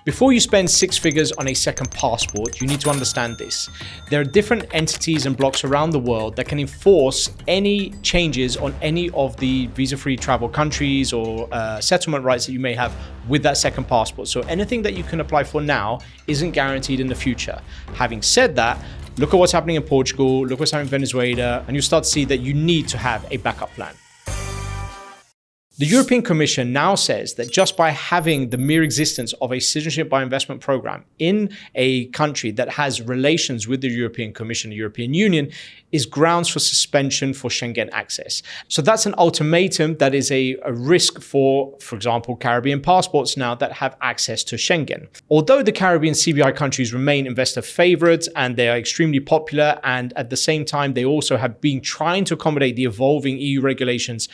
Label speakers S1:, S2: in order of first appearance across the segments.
S1: Before you spend six figures on a second passport, you need to understand this. There are different entities and blocks around the world that can enforce any changes on any of the visa-free travel countries or settlement rights that you may have with that second passport. So anything that you can apply for now isn't guaranteed in the future. Having said that, look at what's happening in Portugal, look what's happening in Venezuela, and you'll start to see that you need to have a backup plan. The European Commission now says that just by having the mere existence of a citizenship by investment program in a country that has relations with the European Commission, the European Union, is grounds for suspension for Schengen access. So that's an ultimatum that is a risk for example, Caribbean passports now that have access to Schengen. Although the Caribbean CBI countries remain investor favorites and they are extremely popular, and at the same time, they also have been trying to accommodate the evolving EU regulations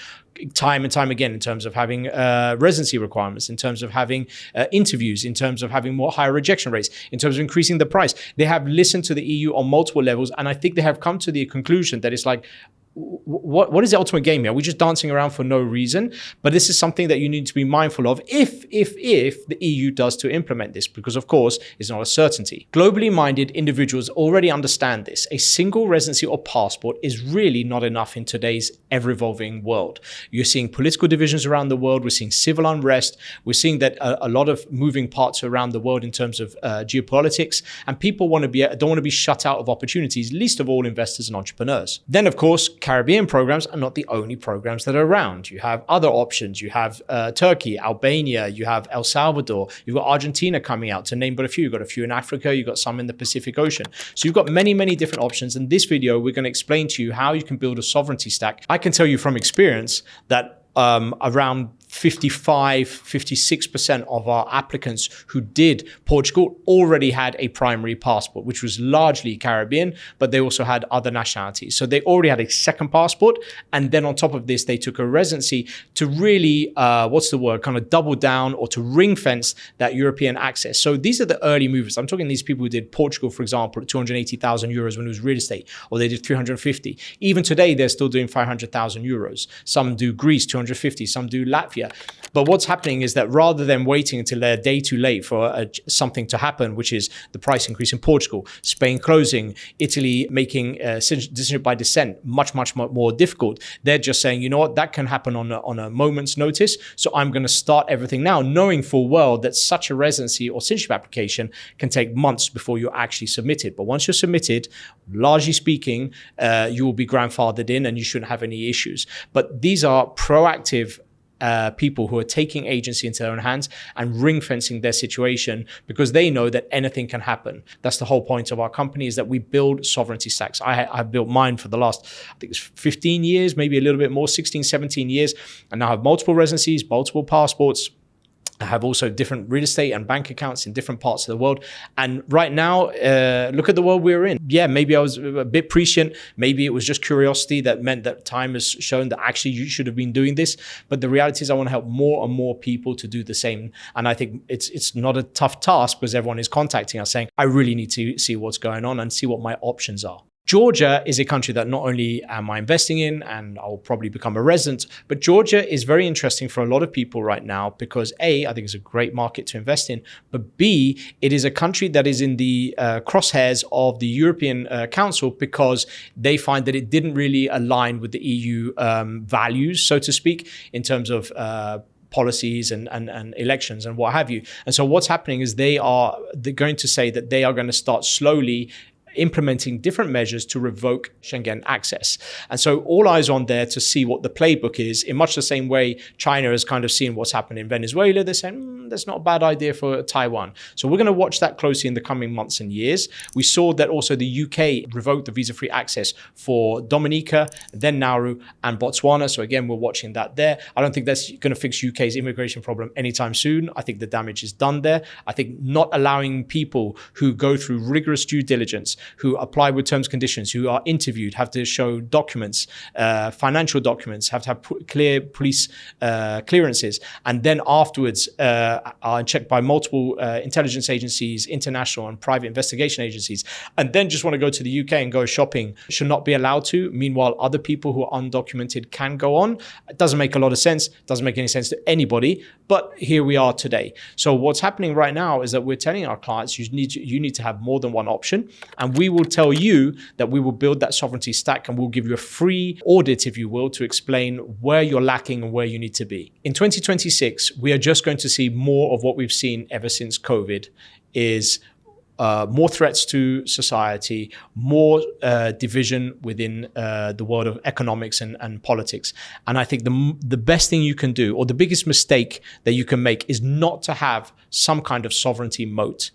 S1: time and time again in terms of having residency requirements, in terms of having interviews, in terms of having more higher rejection rates, in terms of increasing the price. They have listened to the EU on multiple levels, and I think they have come to the conclusion that it's like, what is the ultimate game here? We're just dancing around for no reason. But this is something that you need to be mindful of if the EU does to implement this, because of course it's not a certainty. Globally minded individuals already understand this. A single residency or passport is really not enough in today's ever-evolving world. You're seeing political divisions around the world. We're seeing civil unrest. We're seeing that a lot of moving parts around the world in terms of geopolitics, and people don't want to be shut out of opportunities, least of all investors and entrepreneurs. Then, of course, Caribbean programs are not the only programs that are around. You have other options. You have Turkey, Albania, you have El Salvador, you've got Argentina coming out, to name but a few. You've got a few in Africa, you've got some in the Pacific Ocean. So you've got many, many different options. In this video, we're going to explain to you how you can build a sovereignty stack. I can tell you from experience that around 56% of our applicants who did Portugal already had a primary passport, which was largely Caribbean, but they also had other nationalities. So they already had a second passport. And then on top of this, they took a residency to really, kind of double down or to ring fence that European access. So these are the early movers. I'm talking these people who did Portugal, for example, at 280,000 euros when it was real estate, or they did 350. Even today, they're still doing 500,000 euros. Some do Greece, 250, some do Latvia. But what's happening is that rather than waiting until they're a day too late for something to happen, which is the price increase in Portugal, Spain closing, Italy making citizenship by descent much more difficult, they're just saying, you know what, that can happen on a moment's notice. So I'm going to start everything now, knowing full well that such a residency or citizenship application can take months before you're actually submitted. But once you're submitted, largely speaking, you will be grandfathered in and you shouldn't have any issues. But these are proactive people who are taking agency into their own hands and ring fencing their situation because they know that anything can happen. That's the whole point of our company, is that we build sovereignty stacks. I've built mine for the last, I think it's 15 years, maybe a little bit more, 16, 17 years. And now I have multiple residencies, multiple passports. I have also different real estate and bank accounts in different parts of the world. And right now, look at the world we're in. Yeah, maybe I was a bit prescient. Maybe it was just curiosity that meant that time has shown that actually you should have been doing this. But the reality is I want to help more and more people to do the same. And I think it's not a tough task because everyone is contacting us saying, I really need to see what's going on and see what my options are. Georgia is a country that not only am I investing in and I'll probably become a resident, but Georgia is very interesting for a lot of people right now because A, I think it's a great market to invest in, but B, it is a country that is in the crosshairs of the European Council because they find that it didn't really align with the EU values, so to speak, in terms of policies and elections and what have you. And so what's happening is they're going to say that they are going to start slowly implementing different measures to revoke Schengen access. And so all eyes on there to see what the playbook is, in much the same way China has kind of seen what's happened in Venezuela. They're saying, that's not a bad idea for Taiwan. So we're going to watch that closely in the coming months and years. We saw that also the UK revoked the visa-free access for Dominica, then Nauru and Botswana. So again, we're watching that there. I don't think that's going to fix UK's immigration problem anytime soon. I think the damage is done there. I think not allowing people who go through rigorous due diligence who apply with terms and conditions, who are interviewed, have to show documents, financial documents, have to have clear police clearances, and then afterwards are checked by multiple intelligence agencies, international and private investigation agencies, and then just want to go to the UK and go shopping, should not be allowed to. Meanwhile, other people who are undocumented can go on. It doesn't make a lot of sense. It doesn't make any sense to anybody, but here we are today. So what's happening right now is that we're telling our clients, you need to have more than one option, and we will tell you that we will build that sovereignty stack, and we'll give you a free audit, if you will, to explain where you're lacking and where you need to be. In 2026, we are just going to see more of what we've seen ever since COVID, is more threats to society, more division within the world of economics and politics. And I think the best thing you can do, or the biggest mistake that you can make, is not to have some kind of sovereignty moat.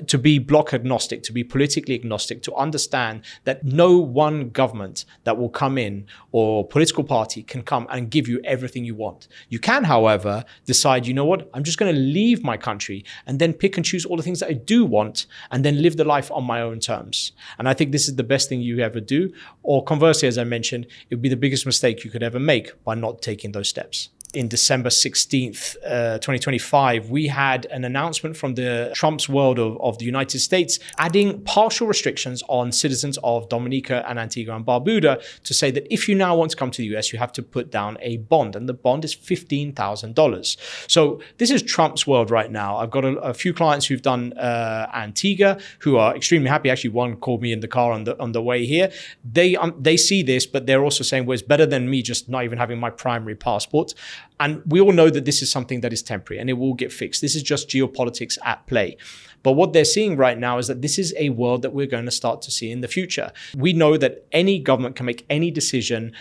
S1: To be block agnostic, to be politically agnostic, to understand that no one government that will come in or political party can come and give you everything you want. You can, however, decide, you know what, I'm just going to leave my country and then pick and choose all the things that I do want and then live the life on my own terms. And I think this is the best thing you ever do. Or conversely, as I mentioned, it would be the biggest mistake you could ever make by not taking those steps. In December 16th, 2025, we had an announcement from the Trump's world of the United States, adding partial restrictions on citizens of Dominica and Antigua and Barbuda, to say that if you now want to come to the US, you have to put down a bond, and the bond is $15,000. So this is Trump's world right now. I've got a few clients who've done Antigua who are extremely happy. Actually, one called me in the car on the way here. They see this, but they're also saying, well, it's better than me just not even having my primary passport. And we all know that this is something that is temporary and it will get fixed. This is just geopolitics at play. But what they're seeing right now is that this is a world that we're going to start to see in the future. We know that any government can make any decision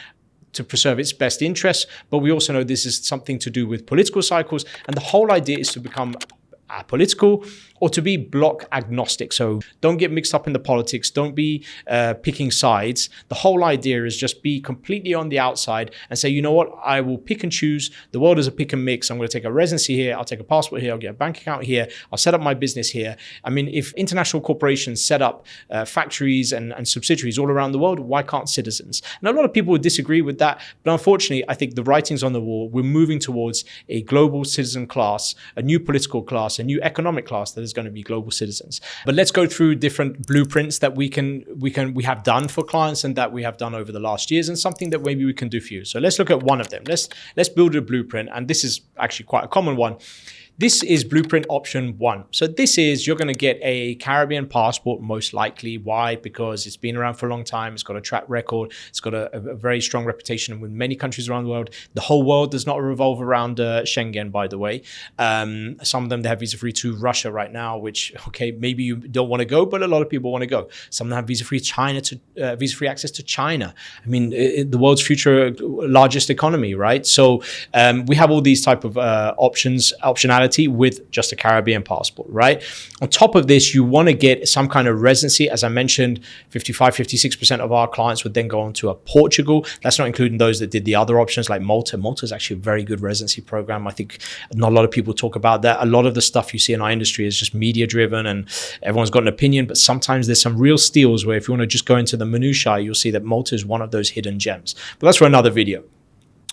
S1: to preserve its best interests, but we also know this is something to do with political cycles. And the whole idea is to become apolitical, or to be block agnostic. So don't get mixed up in the politics. Don't be picking sides. The whole idea is just be completely on the outside and say, you know what, I will pick and choose. The world is a pick and mix. I'm going to take a residency here. I'll take a passport here. I'll get a bank account here. I'll set up my business here. I mean, if international corporations set up factories and subsidiaries all around the world, why can't citizens? And a lot of people would disagree with that. But unfortunately, I think the writing's on the wall. We're moving towards a global citizen class, a new political class, a new economic class that is going to be global citizens. But let's go through different blueprints that we have done for clients and that we have done over the last years, and something that maybe we can do for you. So let's look at one of them. Let's build a blueprint, and this is actually quite a common one. This is blueprint option 1. So this is, you're going to get a Caribbean passport most likely. Why? Because it's been around for a long time. It's got a track record. It's got a very strong reputation with many countries around the world. The whole world does not revolve around Schengen, by the way. Some of them, they have visa-free to Russia right now, which, okay, maybe you don't want to go, but a lot of people want to go. Some of them have visa-free visa-free access to China. I mean, the world's future largest economy, right? So we have all these type of optionality with just a Caribbean passport, right? On top of this, you want to get some kind of residency. As I mentioned, 56% of our clients would then go on to a Portugal. That's not including those that did the other options like Malta. Malta is actually a very good residency program. I think not a lot of people talk about that. A lot of the stuff you see in our industry is just media driven and everyone's got an opinion, but sometimes there's some real steals where if you want to just go into the minutiae, you'll see that Malta is one of those hidden gems. But that's for another video.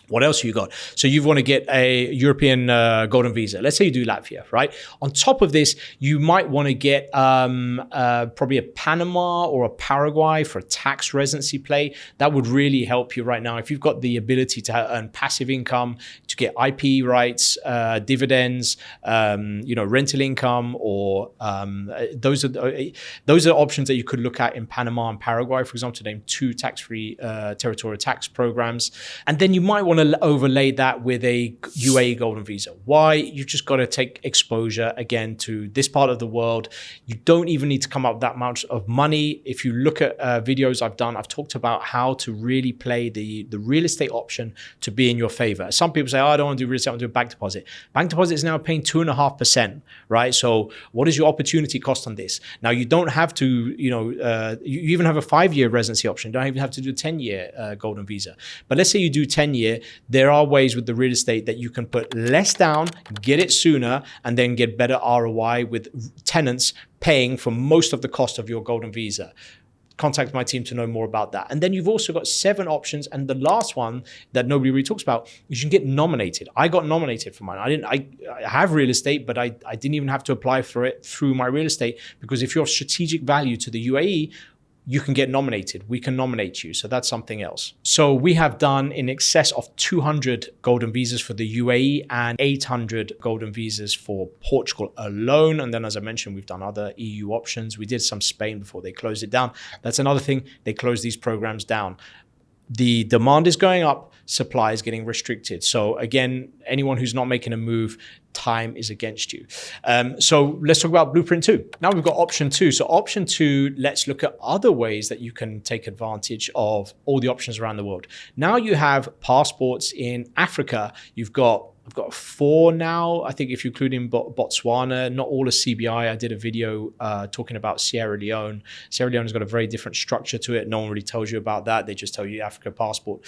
S1: What else you got? So you want to get a European golden visa. Let's say you do Latvia, right? On top of this, you might want to get probably a Panama or a Paraguay for a tax residency play. That would really help you right now. If you've got the ability to earn passive income, to get IP rights, dividends, rental income, or those are options that you could look at in Panama and Paraguay, for example, to name 2 tax-free territorial tax programs. And then you might want to overlay that with a UAE golden visa. Why? You've just got to take exposure again to this part of the world. You don't even need to come up with that much of money. If you look at videos I've done, I've talked about how to really play the real estate option to be in your favor. Some people say, oh, I don't want to do real estate, I want to do a bank deposit. Bank deposit is now paying 2.5%, right? So what is your opportunity cost on this? Now you don't have to, you even have a 5-year residency option. You don't even have to do a 10-year golden visa. But let's say you do 10-year, there are ways with the real estate that you can put less down, get it sooner, and then get better ROI with tenants paying for most of the cost of your golden visa. Contact my team to know more about that. And then you've also got 7 options. And the last one that nobody really talks about is you can get nominated. I got nominated for mine. I have real estate, but I didn't even have to apply for it through my real estate, because if you're of strategic value to the UAE, you can get nominated. We can nominate you. So that's something else. So we have done in excess of 200 golden visas for the UAE and 800 golden visas for Portugal alone. And then, as I mentioned, we've done other EU options. We did some Spain before they closed it down. That's another thing. They closed these programs down. The demand is going up, supply is getting restricted. So again, anyone who's not making a move, time is against you. So let's talk about blueprint 2. Now we've got option 2. So option 2, let's look at other ways that you can take advantage of all the options around the world. Now you have passports in Africa. I've got 4 now, I think, if you include in Botswana, not all are CBI. I did a video talking about Sierra Leone. Sierra Leone has got a very different structure to it. No one really tells you about that. They just tell you Africa passport.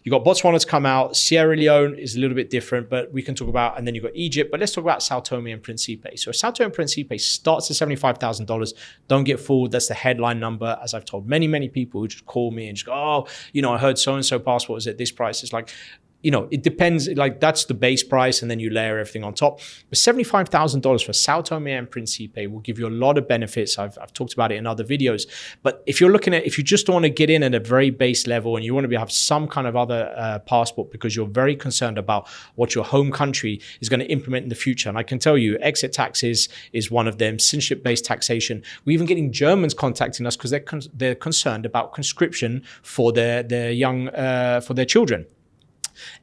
S1: You've got Botswana to come out. Sierra Leone is a little bit different, but we can talk about, and then you've got Egypt. But let's talk about Sao Tome and Principe. So Sao Tome and Principe starts at $75,000. Don't get fooled. That's the headline number. As I've told many, many people who just call me and just go, oh, I heard so-and-so passport is at this price. It's like, it depends. Like, that's the base price, and then you layer everything on top. But $75,000 for Sao Tome and Principe will give you a lot of benefits. I've talked about it in other videos. But if you just want to get in at a very base level and you want to have some kind of other passport because you're very concerned about what your home country is going to implement in the future, and I can tell you, exit taxes is one of them. Citizenship-based taxation. We're even getting Germans contacting us because they're concerned about conscription for their young for their children.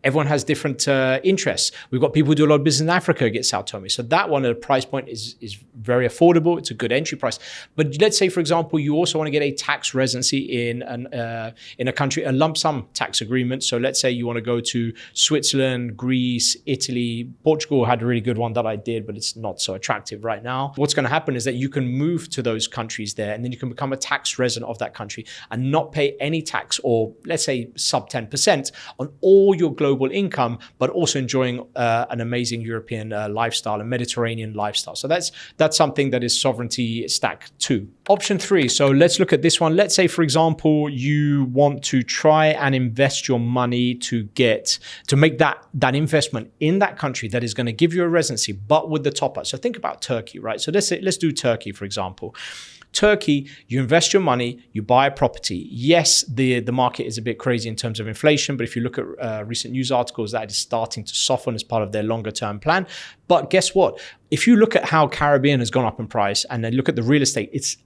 S1: Everyone has different interests. We've got people who do a lot of business in Africa get Sao Tome. So that one at a price point is very affordable. It's a good entry price. But let's say, for example, you also want to get a tax residency in a country, a lump sum tax agreement. So let's say you want to go to Switzerland, Greece, Italy. Portugal had a really good one that I did, but it's not so attractive right now. What's going to happen is that you can move to those countries there, and then you can become a tax resident of that country and not pay any tax, or let's say sub 10% on all your global income, but also enjoying an amazing European lifestyle, a Mediterranean lifestyle. So that's something that is sovereignty stack 2. Option 3. So let's look at this one. Let's say, for example, you want to try and invest your money to make that investment in that country that is going to give you a residency, but with the top up. So think about Turkey, right? So let's do Turkey, for example. Turkey, you invest your money, you buy a property. Yes, the market is a bit crazy in terms of inflation, but if you look at recent news articles, that is starting to soften as part of their longer term plan. But guess what? If you look at how Caribbean has gone up in price and then look at the real estate, it's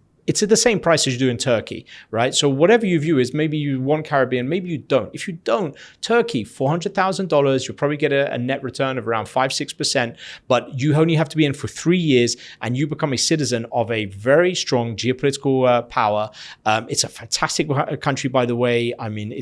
S1: at the same price as you do in Turkey, right? So whatever you view is, maybe you want Caribbean, maybe you don't. If you don't, Turkey, $400,000, you'll probably get a net return of around 5-6%, but you only have to be in for 3 years and you become a citizen of a very strong geopolitical power. It's a fantastic country, by the way. I mean,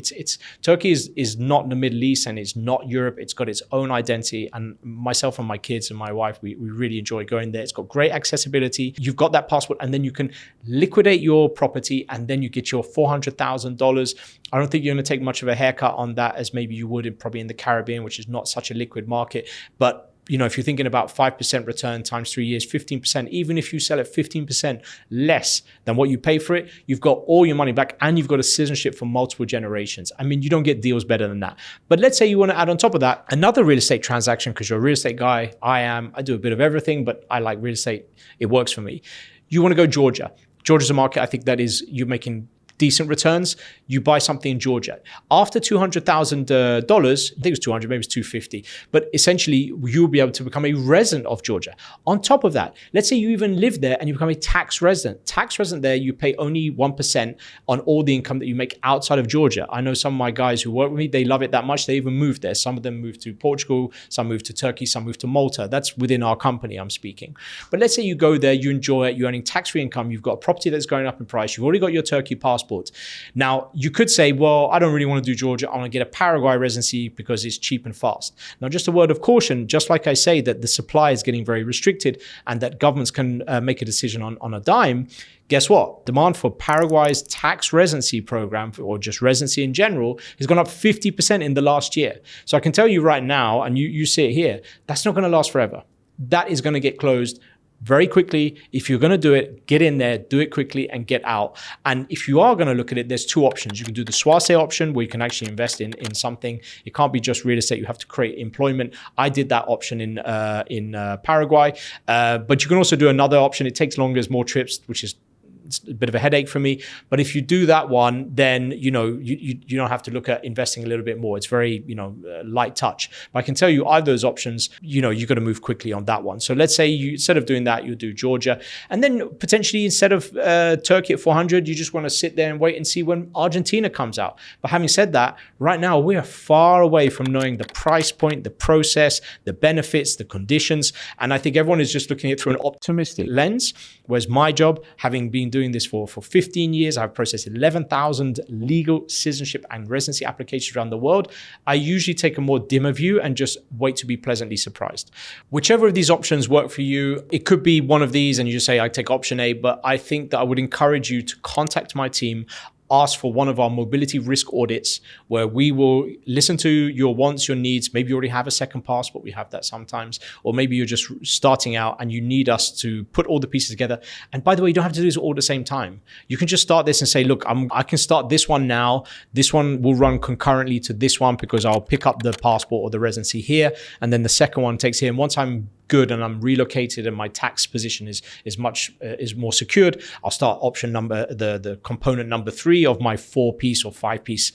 S1: Turkey is not in the Middle East and it's not Europe. It's got its own identity, and myself and my kids and my wife, we really enjoy going there. It's got great accessibility. You've got that passport, and then you can liquidate your property, and then you get your $400,000. I don't think you're going to take much of a haircut on that as maybe you would probably in the Caribbean, which is not such a liquid market. But if you're thinking about 5% return times 3 years, 15%, even if you sell it 15% less than what you pay for it, you've got all your money back and you've got a citizenship for multiple generations. I mean, you don't get deals better than that. But let's say you want to add on top of that another real estate transaction, because you're a real estate guy. I do a bit of everything, but I like real estate. It works for me. You want to go Georgia. Georgia's a market, I think, that is, you're making decent returns. You buy something in Georgia. After $200,000, I think it was 200, maybe it's 250, but essentially you'll be able to become a resident of Georgia. On top of that, let's say you even live there and you become a tax resident. Tax resident there, you pay only 1% on all the income that you make outside of Georgia. I know some of my guys who work with me, they love it that much. They even moved there. Some of them moved to Portugal, some moved to Turkey, some moved to Malta. That's within our company I'm speaking. But let's say you go there, you enjoy it, you're earning tax-free income, you've got a property that's going up in price, you've already got your Turkey passport, passport. Now, you could say, well, I don't really want to do Georgia. I want to get a Paraguay residency because it's cheap and fast. Now, just a word of caution, just like I say that the supply is getting very restricted and that governments can make a decision on a dime, guess what? Demand for Paraguay's tax residency program, or just residency in general, has gone up 50% in the last year. So I can tell you right now, and you see it here, that's not going to last forever. That is going to get closed very quickly. If you're going to do it, get in there, do it quickly and get out. And if you are going to look at it, there's two options. You can do the Suase option where you can actually invest in something. It can't be just real estate. You have to create employment. I did that option in Paraguay. But you can also do another option. It takes longer, there's more trips, which is it's a bit of a headache for me. But if you do that one, then you don't have to look at investing a little bit more. It's very light touch. But I can tell you either of those options, you've got to move quickly on that one. So let's say you, instead of doing that, you do Georgia, and then potentially instead of Turkey at 400, you just want to sit there and wait and see when Argentina comes out. But having said that, right now we are far away from knowing the price point, the process, the benefits, the conditions, and I think everyone is just looking at it through an optimistic lens. Whereas my job, having been doing this for 15 years, I've processed 11,000 legal citizenship and residency applications around the world. I usually take a more dimmer view and just wait to be pleasantly surprised. Whichever of these options work for you, it could be one of these and you just say, I take option A, but I think that I would encourage you to contact my team, ask for one of our mobility risk audits where we will listen to your wants, your needs. Maybe you already have a second passport. We have that sometimes. Or maybe you're just starting out and you need us to put all the pieces together. And by the way, you don't have to do this all at the same time. You can just start this and say, look, I can start this one now. This one will run concurrently to this one because I'll pick up the passport or the residency here. And then the second one takes here. And once I'm good and I'm relocated and my tax position is more secured, I'll start option number, the component number 3 of my 4-piece or 5-piece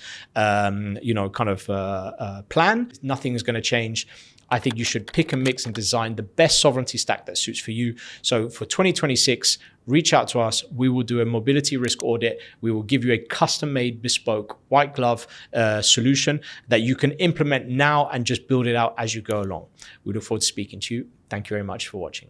S1: plan. Nothing is going to change. I think you should pick and mix and design the best sovereignty stack that suits for you. So for 2026, reach out to us. We will do a mobility risk audit. We will give you a custom-made, bespoke, white glove solution that you can implement now and just build it out as you go along. We look forward to speaking to you. Thank you very much for watching.